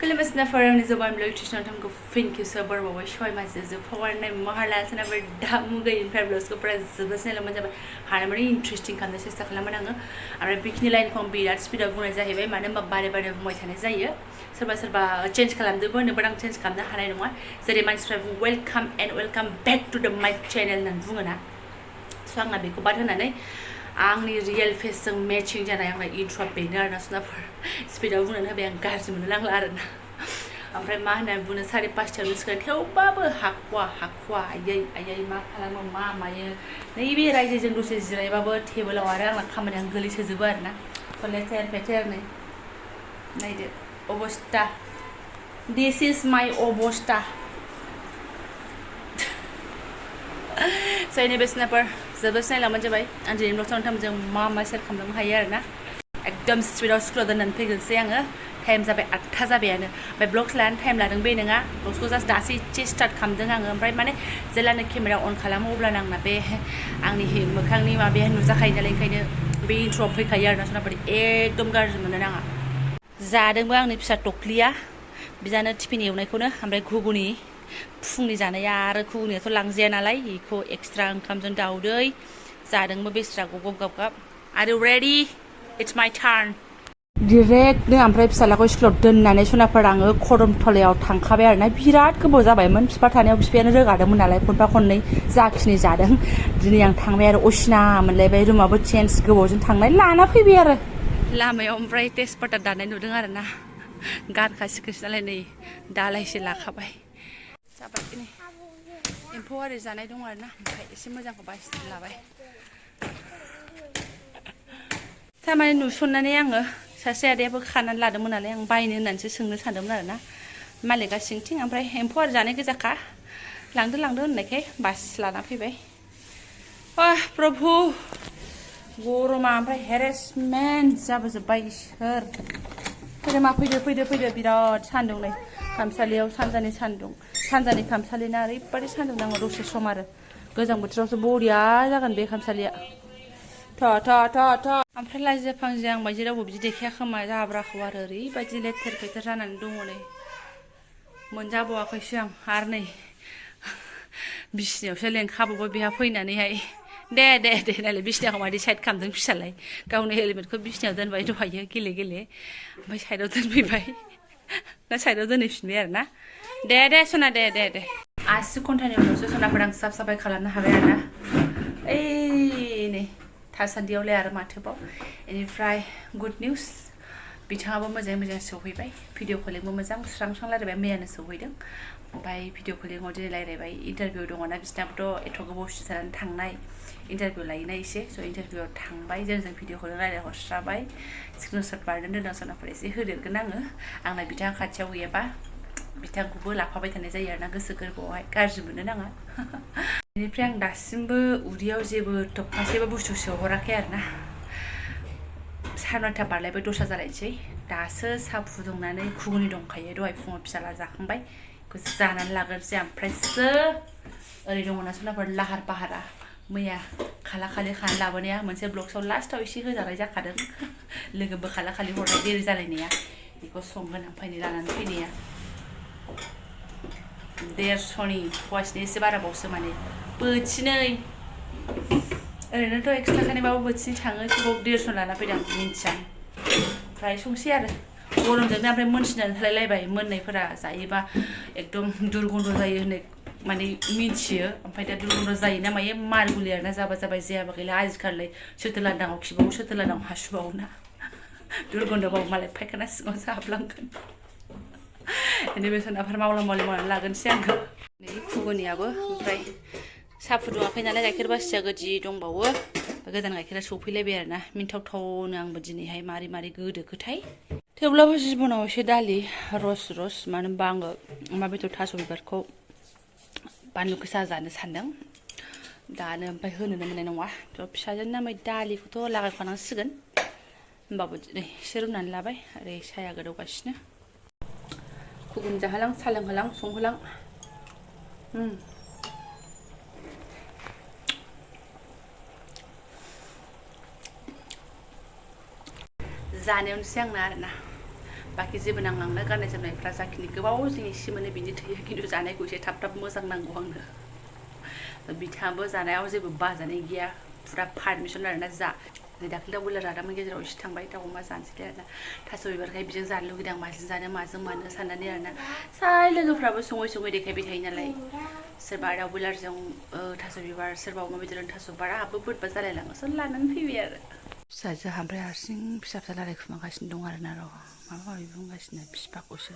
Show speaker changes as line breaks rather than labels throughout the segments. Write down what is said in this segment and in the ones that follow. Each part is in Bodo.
Kulimasna farang ni Jobanivlog tuition tamko thank you so bar bawa shoy masih power na mahala sana berdamu gay fabulous ko pernah sebesar lama jam hari ini interesting kan nasi setelah lama nanga ada bikini lain kong biar speed up guna zahir bayi mana bare mau sana zahir serba change kalam tu pun berang change kalam dah hari ini jadi manusia welcome and welcome back to the my channel nan bunga so ang nabi ko badan nanai आंनि रियेल फेसजों मैचिं जानाय आंना इन्ट्र बेनो आरोना सुनाफोर स्पिडआव बुंनो होबाय आं गाज्रि मोननो नांला आरोना ओमफ्राय मा होननानै बुंनो 5:30 सिखारो थेवबाबो हाखवा आयै मा खालामो मा मायो नैबे रायजोजों दसे जिरायबाबो टेबोलाव आरो आंना खामानियानो गोलैसोजोबो आरोना लेथेर फेथेर नै नायदो अबस्था दिस इज माय अबस्था जायनि बेसनाफोर जोबोद सिनायलांबानो जाबाय आं दिनै ब्लग सावरायनो मा सेयार खालामनो हायो आरोना एकदम स्पिडआव स्कुलाव दोननानै फैगोनसै आङो टाइम जाबाय 8 जाबायानो ओमफ्राय ब्लग लानो टाइम लादों बे नङा ब्लगखौ जास्ट दासो एसे स्टार्ट खालामदों आङो ओमफ्राय माने जेब्लानो केमेरा अन खालामो अब्लानो आंना बे आंनि मोखांनि माबाया नुजाखायो नालाय ओंखायनो बे इन्ट्र'आव फैखायो आरोना सनाफोर एकदम गाज्रि मोनो नाङा जादोंबो आंनि फिसा टक्लिया बिजानो टिफिन एवनायखौनो ओमफ्राय घुगुनि फुंनि जानाया आरो घुगुनियाथ' लांजाया नालाय बेखौ एक्सट्रा ओंखामजों दाउदै जादोंबो बेस्रा गब आरो रेडि इट्स माय टार्न डाइरेक्टनो ओमफ्राय फिसालाखौ स्कुलाव दोननानै सनाफोर आङो खरमथलायाव थांखाबाय आरोना बिराद गोबाव जाबायमोन बिफा थानायाव बिफायानो रोगादोंमोन नालाय खनफा खननै जाखिनि जादों दिनै आं थांबाय आरो असिना मोनलायबाय रुमाबो चेन्ज गोबावजों थांनाय लाना फैबाय आरो लामायाव ओमफ्राय तेजपाता दानाय नुदों आरोना गानखासिगोनसो नालाय नै दालायसे लाखाबाय जाबाय नै एम्फौ आरि जानाय दं आरोना ओमफ्राय एसे मोजांखौ बासिनानै लाबाय थारमाने नुसननानै आङो सासे आदायाबो खानानै लादोंमोन नालाय आं बायनो होननानैसो सोंनो सानदोंमोन आरोना मालिकआ सिंथिं ओमफ्राय एम्फौ आरि जानाय गोजाखा लांदो होननायखाय बास लाना फैबाय प्रभु गरमा ओमफ्राय हेरेसमेन्ट जाबोजोब्बाय इसोर फैदो बिराद सान्दुं नै खामसालियाव सानजानि सान्दुं सानजानि खामसालिना ओरैबायदि सान्दुं नाङो दसे सम आरो गोजां बोथोरावसो बरिया जागोन बे खामसालिया ओमफ्राय लाजिया फांजिया आं बायदि रावबो बिदि देखाया खोमा जाब्राखौ आरो ओरैबायदि लेथेर फेथेर जानानै दङ नै मोनजाबावाखैसो आं आरो नै बिसिनायावसो लेंखाबावबाय बेहा फैनानैहाय दे नालाय बिसिनाखौ मादि साइड खालामदों फिसालाय गावनि हेलमेटखौ बिसिनायाव दोनबाय दहायो गेले ओमफ्राय साइडआव दोनफैबाय ना साइडआव दोनहैफिनबाय आरो ना दे सना दे आसि घन्टानि उनावसो सनाफोर आं साफाय खालामनो हाबाय आरोना ओइ नै थासान्दियावलाय आरो माथोबाव बेनिफ्राय गुड निउस बिथाङाबो मोजाङै सौहैबाय भिडिअ कलिंबो मोजां स्रां रायलायबाय मैयानो सौहैदों ओमफ्राय भिडिअ कलिंआव दिनै रायलायबाय इन्टारभिउ दङना बिसोरनाबोथ' एथ' गोबावसो जानानै थांनाय इन्टारभिउ लायोना एसे स' इन्टारभिउआव थांबाय जों भिडिअ कलिं रायलायहरस्राबाय स्क्रिनशट बारनो दोनदों सनाफोर एसे होदेरगोन आंना बिथाङा खाथियाव गैयाबा बिथांखौबो लाफाबाय थानाय जायो आरोना गोसो गोरबोआवहाय गाज्रि मोननो नाङा बेनिफ्राय आं दासिमबो उदैयाव जेबो थफासेबो बुस्थु सोहराखै आरोना 9:30 बारलायबाय 10 जालायनोसै दासो साहा फुदुंनानै घुगुनि दंखायो दहाय फुङाव फिसाला जाखांबाय बेखौ जानानै लाग्रोनोसै ओमफ्रायसो ओरै दङना सनाफोर लाहार फाहारा मैया खालाखालि खानानै लाबोनाया मोनसे ब्लगसआव लास्टआव एसे होजानाय जाखादों लोगोबो खालाखालि हरनाय देरि जालायनाया बेखौ संगोन ओमफ्राय लानानै फैनाया 150नि फवासेनि एसे बाराबावसो माने बोथिनै ओरैनोथ' 1 थाखानिबाबो बोथिनै थाङो थेवबो 150 लाना फैदों मिन्थिया ओमफ्राय संसै आरो गरमजोंनो ओमफ्राय मोनसिनानै थालायलायबाय मोननायफोरा जायोबा एकदम दुरगन्ध जायो होननाय माने मिन्थियो ओमफ्राय दा दुरगन्ध जायोना मायो मारगुलि आरोना जाबाय जायाबा गैला आजिखालि सोरथो लांदाङाव खिबावो सोरथो लांदाङाव हासुबावो ना दुरगन्धबाबो मालाय फायखाना सिङावसो हाबलांगोन बेनिफ्राय सोनाफोर मावनानै लागोनसै आङो नै घुगुनियाबो ओमफ्राय साहा फुदुङाखै नालाय गाइखेर बासिया गोदि दंबावो गोदान गाइखेरा सौफैलायबाय आरोना मिन्थावथावनो आंबो दिनैहाय मारै गोदोखोथाय थेवब्लाबो जिबनाव एसे दालि रस मानो होनबा आङो अमा बेदर थास' बिबारखौ बानलु गोसा जानो सानदों दानो ओमफ्राय होनोनो मोननाय नङा थ' फिसाजोनि नामै दालिखौथ' लागायखानांसिगोन होमबाबो नै एसे रुनानै लाबाय ओरै साया गोदौगासिनो घुगुनि जाहोलां सा लोंहोलां संहोलां जानायावनोसै आंना आरोना बाखि जेबो नांलांनो गाननाय जोमनायफ्रा जाखिनि गोबाव जिनिस मोनो बिनि थैयो खिन्थु जानायखौ एसे थाब थाब मोजां नांगौ आंनो बिथाङाबो जानायाव जेबो बाजानाय गैया फुरा पारमिसन आरोना जा नै दाख्लै बयलार जादोंमोन गेजेराव एसे थांबाय दाउ अमा जानोसै आरोना थास' बिबारखाय बिजों जानो लुगैदों माजों जानो माजों मानो साननानै आरोना साय लोगोफ्राबो सङै देखायबाय थायो नालाय सोरबा दाउ बयलारजों थास' बिबार सोरबा अमा बेदरजों थास' बिबार आहाबो बोरैबा जालायलाङो स' लानानै फैबाय आरो फिसाजोहा ओमफ्राय हारसिं फिसा रायलायखुमागासिनो दं आरोना र' माबा माबि बुंगासिनो बिफाखौसो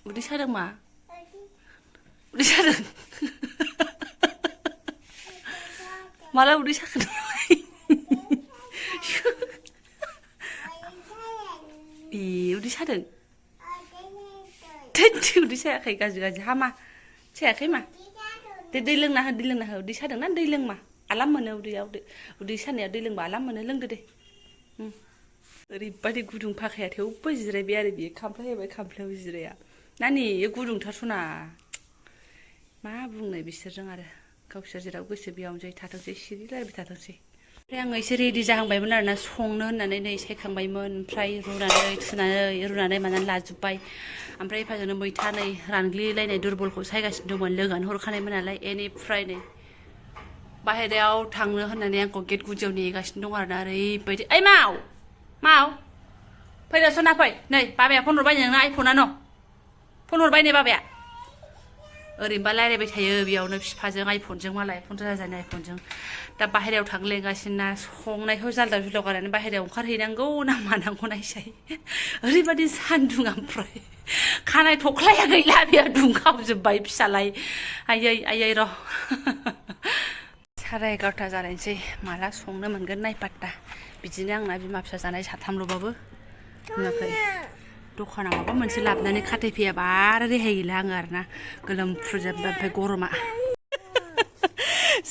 उदै सादों मा उदै सादों माला उदै साखो ए उदै सादों उदै सायाखै गाज्रि हामा सायाखै मा दै लोंना हो उदै सादोंना दै लोंमा आलाम मोनो उदैयाव उदै सानाया दै लोंबा आलाम मोनो लोंदो दे ओरैबादि गुदुं फाखाया थेवबो जिरायबाय आरो बियो खामफ्लाय होबाय खामफ्लायाव जिराया नानि गुदुंथारस'ना मा बुंनो बिसोरजों आरो गावसोर जेराव गोसो बेयावनो जै थाथोंसै सिरि रायलायबाय थाथोंसै ओमफ्राय आङो एसे रेडि जाहांबायमोन आरोना संनो होननानै नै सायखांबायमोन ओमफ्राय रुनानै मानानै लाजोब्बाय ओमफ्राय एफाजोंनो मैथा नै रानग्लिलायनाय दुरबलखौ सायगासिनो दंमोन लोगोआनो हरखानायमोन नालाय बेनिफ्राय नै बाहेरायाव थांनो होननानै आंखौ गेट गुदियाव नेगासिनो दं आरोना ओरैबायदि ओइ माव फैदो सना फै नै बाबाया फन हरबाय नोंना आइफना न' फन हरबाय नै बाबाया ओरैनोबा रायलायबाय थायो बेयावनो बिफाजों आइफनजों मालाय फन राजानि आइफनजों दा बाहेरायाव थांनो लेंगासिनो ना संनायखौ जाल्दाव जुल्दाव गारनानै बाहेरायाव ओंखारहैनांगौ ना मानांगौ नायसाय ओरैबादि सान्दुं ओमफ्राय खानाय थख्लाया गैला बेयो दुंखावजोब्बाय फिसालाय आयै र' 11:30 जालायनोसै माला संनो मोनगोन नायपात्ता बिदिनो आंना बिमा फिसा जानाय साथामल'बाबो नुवाखै दखानाव माबा मोनसे लाबोनानै खाथायफैयाबा आरो रेहाय गैला आङो आरोना गोलोमफ्रुजोबबाय ओमफ्राय गरमा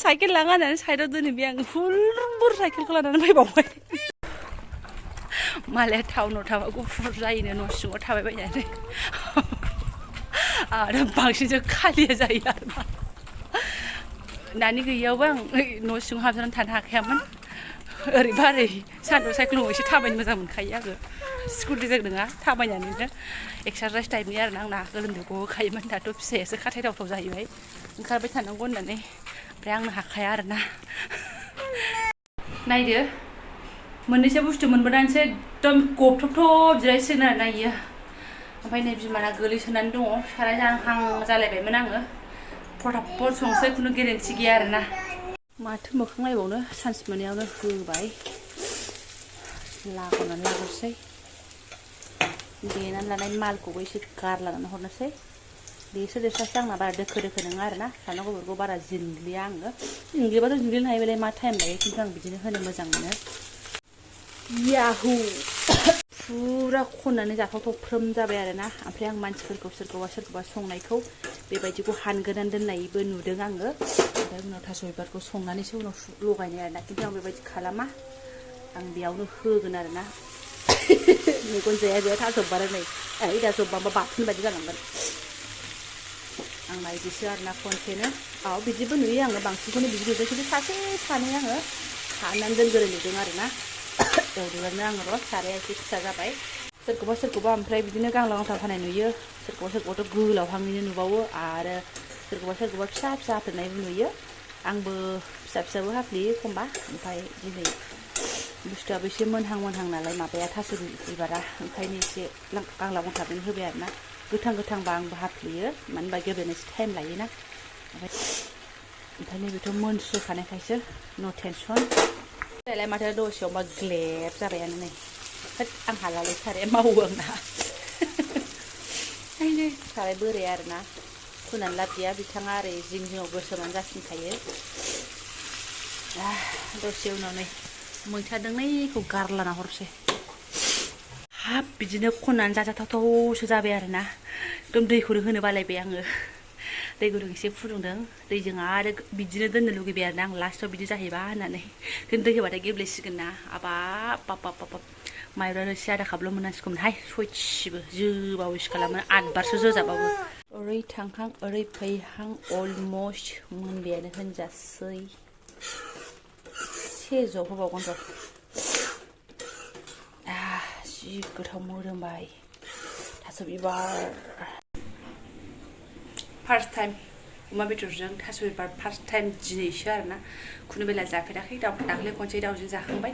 साइकेल लाङा होननानै साइडआव दोनहैबाय आं हुलुंबुर साइकेलखौ लानानै फैबावबाय मालाया टाउनाव थाबा गुफुर जायोनो न' सिङाव थाबाय बायनानै आरो बांसिनसो खालिया जायो आरोना दानि गैयियावबो आं न' सिङाव हाबनानै थानो हाखायामोन ओरैबा ओरै सान्दुं साइख्लुमाव एसे थाबायनो मोजां मोनखायो आङो स्कुटिजों नङा थाबायनानैनो एक्सारसाइस टाइपनि आरोना आंना गोलोमदै गहोखायोमोन दाथ' फिसायासो खाथायथावथाव जाहैबाय ओंखारबाय थानांगौ होननानै ओमफ्राय आंनो हाखाया आरोना नायदो मोननैसो बुस्थु मोनबोनानैसो एकदम गबथबथब जिरायसिगोन आरोना इयो ओमफ्राय नै बिमाना गोलैसोनानै दङ साराय जाहां जालायबायमोन आङो फटाफट संसै खुनु गेरेन्थि गैया आरोना माथो मोखां नायबावनो सानसे मोनायावनो होबाय लागायनानै लाग्रोसै देनानै लानाय मालखौबो एसे गारलानानै हरनोसै देस्लासो आंना बारा दोखो नङा आरोना सामब्राम गुफुरखौ बारा जिनग्लिया आङो जिनग्लिबाथ' जिनग्लिनो हायो बेलाय मा टाइम लायो खिन्थु आं बिदिनो होनो मोजां मोनो याहु फुरा खननानै जाथावथाव फ्रोम जाबाय आरोना ओमफ्राय आं मानसिफोरखौ सोरखौबा संनायखौ बेबायदिखौ हानगोनानै दोननायबो नुदों आङो ओमफ्राय उनाव थास' बिबारखौ संनानैसो उनाव लगायनाय आरोना खिन्थु आं बेबायदि खालामा आं बेयावनो होगोन आरोना मेगन जाया बेयाव थास' बिबारा नै थास' बिबारबा बाथोन बायदि जालांगोन आंना बिदिसो आरोना खनसेनो बिदिबो नुयो आङो बांसिनखौनो बिदि नुदों खिन्थु सासे सानै आङो हाननानै दोनगोरो नुदों आरोना एवदोंनो आङो र' साराया एसे फिसा जाबाय सोरखौबा ओमफ्राय बिदिनो गांला गांथाम हानाय नुयो सोरखौबाथ' गोलावहाङैनो नुबावो आरो सोरखौबा फिसा हाफ्लेनायबो नुयो आंबो फिसाबो हाफ्लेयो एखमबा ओमफ्राय दिनै बुस्थुआबो एसे मोनहां नालाय माबाया थास' बिबारा ओंखायनो एसे गांला गांथाबैनो होबाय आरोना गोथांबा आंबो हाफ्लेयो मानो होनबा गेब्लेनोसो टाइम लायोना ओमफ्राय नैबेथ' मोनस्रोखानायखायसो न' टेनसन दालाय माथो दसेयावबा ग्लेब जाबायानो नै आं हालालै साराया मावो आंना साराय बोराय आरोना फुनानै लाब गैया बिथाङा ओरै जिङाव गोसोमनानै जासिनखायो दसे उनाव नै मैथा दोंनैखौ गारलाना हरसै हाब बिदिनो खननानै जाजाथावथावसो जाबाय आरोना एकदम दैखौनो होनो बालायबाय आङो दै गुदुं एसे फुदुंदों दैजों आरो बिदिनो दोननो लुगैबाय आरोना आं लास्टाव बिदि जाहैबा होननानै खिन्थु दै होबाथाय गेब्लेसिगोन ना बाब माइब्रा रोसि आधा कापल' मोननांसिगौमोनहाय सयथिबो जोबावैसो खालामो 8 बारसो जोजाबावो ओरै थांहां ओरै फैहां अलमस्ट मोनबायानो होनजासै सेजौ होबावगोन र' जि गोथाव मोदोमबाय थास' बिबार फार्स्ट टाइम अमा बेदरजों थास' बिबार फार्स्ट टाइम दिनैसो आरोना खुनु बेला जाफेराखै दाख्लै खनसे दाउजों जाखांबाय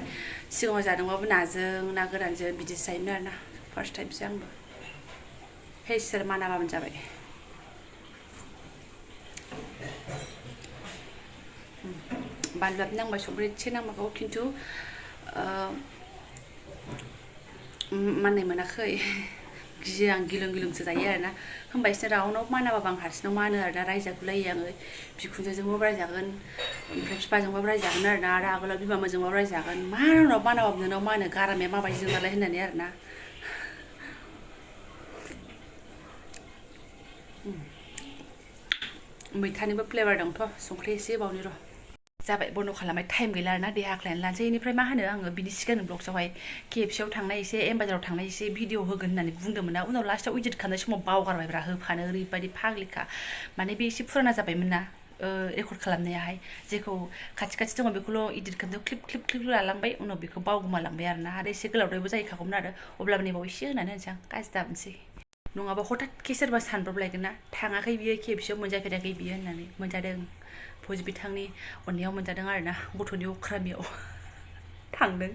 सिगाङाव जादोंबाबो नाजों ना गोरानजों बिदिसो जायोमोन आरोना फार्स्ट टाइमसो आंबो हे इसोर मानाबामोन जाबाय बानलुआबो नांबाय संख्रि एसे नांबावगौ खिन्थु माननाय मोनाखै गियो आं गिलुं गिलुंसो जायो आरोना होमबा इसोर रावनाव मानाबाबो आं हारसिंनाव मानो आरोना रायजागुलायो आङो बिखुनजोजोंबो रायजागोन ओमफ्राय बिफाजोंबो रायजागोन आरोना आरो आगोलाव बिमामोनजोंबो रायजागोन मा रावनाव मानाबाबो नोंनाव मानो गारामाया माबायदि जोंनालाय होननानै आरोना मैथानिबो फ्लेभार दंथ' संख्रि एसे होबावनि र' जाबाय बन्द खालामबाय टाइम गैला आरोना देहा आख्लायनानै लानोसै बेनिफ्राय मा होनो आङो बिनि सिगांनि ब्लग्सआवहाय केएफसिआव थांनाय एसे एम बाजाराव थांनाय एसे भिडिअ होगोन होननानै बुंदोंमोन ना उनाव लास्टआव इडिट खालामनाय समाव बावगारबायब्रा होफानो ओरैबायदि फाग्लिखा माने बे एसे फुराना जाबायमोन ना रेकर्ड खालामनायाहाय जेखौ खाथि खाथि दङ बेखौल' इडिट खालामनायाव क्लिप लालांबाय उनाव बेखौ बावगोमालांबाय आरोना आरो एसे गोलावद्रायबो जाहैखागौमोन आरो अब्लाबो नैबाव एसे होनानै होनोसै आं गाज्रि दाबोनसै नङाबा हठातखि सोरबा सानब्रबलायगोन ना थाङाखै बियो केएफसिआव मोनजाफेराखै बियो होननानै मोनजादों भज बिथांनि अननायाव मोनजादों आरोना गथ'नि अख्रामियाव थांदों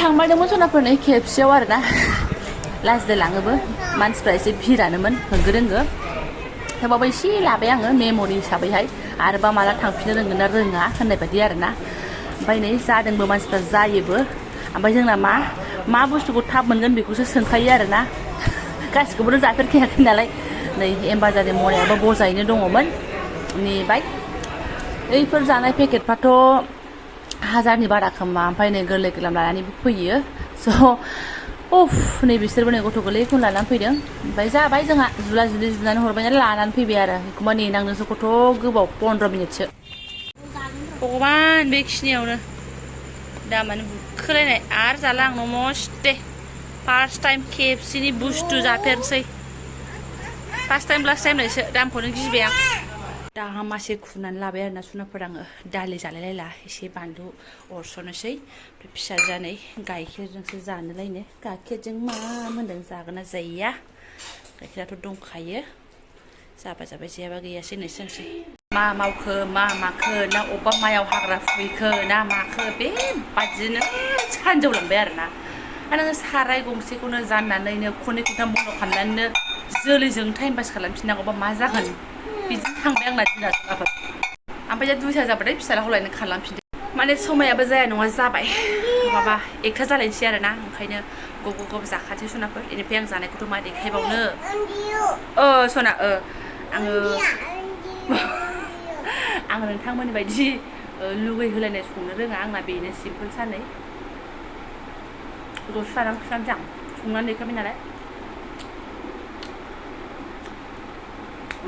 थांबायदोंमोन सनाफोरनो केएफसिआव आरोना लाजिलाङोबो मानसिफ्रा एसे भिरानोमोन होंगो दोंगो थेवबाबो एसे लाबाय आङो मेम'रि हिसाबैहाय आरोबा माला थांफिननो रोंगोन ना रोङा होननाय बायदि आरोना ओमफ्राय नै जादोंबो मानसिफ्रा जायोबो ओमफ्राय जोंना मा बुस्थुखौ थाब मोनगोन बेखौसो सोंखायो आरोना गासिखौबोथ' जाफेरखायाखै नालाय नै एम बाजारनि मनायाबो बजायैनो दङमोन नेबाय बैफोर जानाय पेकेटफ्राथ' 1000नि बारा खोमा ओमफ्राय नै गोरलै गोरलाम लानानैबो फैयो स' नै बिसोरबो नै गथ' गोरलैखौनो लानानै फैदों ओमफ्राय जाबाय जोंहा जुनानै हरबाय नालाय लानानै फैबाय आरो एखमबा नेनांनोसो गथ' गोबाव 15 मिनिटसो भगबान बेखिनियावनो दामानो बुखोलायनाय आरो जाला आंनाव मस्ते फार्स्ट टाइम केएफसिनि बुस्थु जाफेरनोसै फार्स्ट टाइम लास्ट टाइम नायसो दामखौनो गिबाय आं दा मासे खुनानै लाबाय आरोना सुनाफोर आङो दालि जालायलायला एसे बानलु अरस'नोसै ओमफ्राय फिसाजोआ नै गाइखेरजोंसो जानोलायनो गाइखेरजों मा मोन्दों जागोन ना जाया गाइखेराथ' दंखायो जाबाय जायाबा गैयासै होननोसै मा मावखो मा माखो ना अबेबा मायाव हाग्रा फुहैखो ना माखो बेबादिनो सानजौलांबाय आरोना आरो साराय गंसेखौनो जाननानैनो खननै खनथाम बन्द खालामनानैनो जोलैजों टाइम पास खालामफिननांगौबा मा जागोन बिदिनो थांबाय आंना दिना सोलाफोर ओमफ्राय दा 2ता जाबाथाय फिसालाखौ लायनो खालामफिनदों माने समायाबो जाया नङा जाबाय माबा 1ता जालायनोसै आरोना ओंखायनो गब जाखासै सनाफोर बेनिफ्राय आं जानायखौथ' मा देखायबावनो सना आङो नोंथांमोननि बायदि लुगैहोलायनाय संनो रोङा आंना बेनो सिम्पोल सानै दसे जानानै खिथानोसै आं संनानै देखायबाय नालाय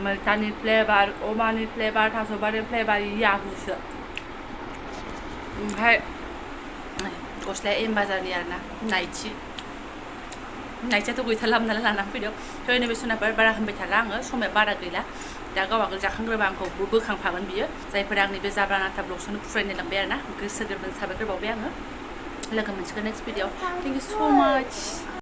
मैथानि फ्लेभार अमानि फ्लेभार थास' बिबारनि फ्लेभार याहुसो ओमफ्राय गस्लाया एम बाजारनि आरोना नाइथियाथ' गैथारलामोन नालाय लानानै फैदों थ' नैबे सनाफोर बारा होनबाय थाला आङो समाया बारा गैला दा गावहा जाखांग्रोबा आंखौ बोखांफागोन बियो जायफोरा आंनि बे जाब्रा नाथा ब्लग्सखौनो फरायनो लांबाय आरोना गोसो गोरबोजों साबायखर बावबाय आङो लोगो मोनसिगोन नेक्स्ट भिडिअ थेंक इउ स' माच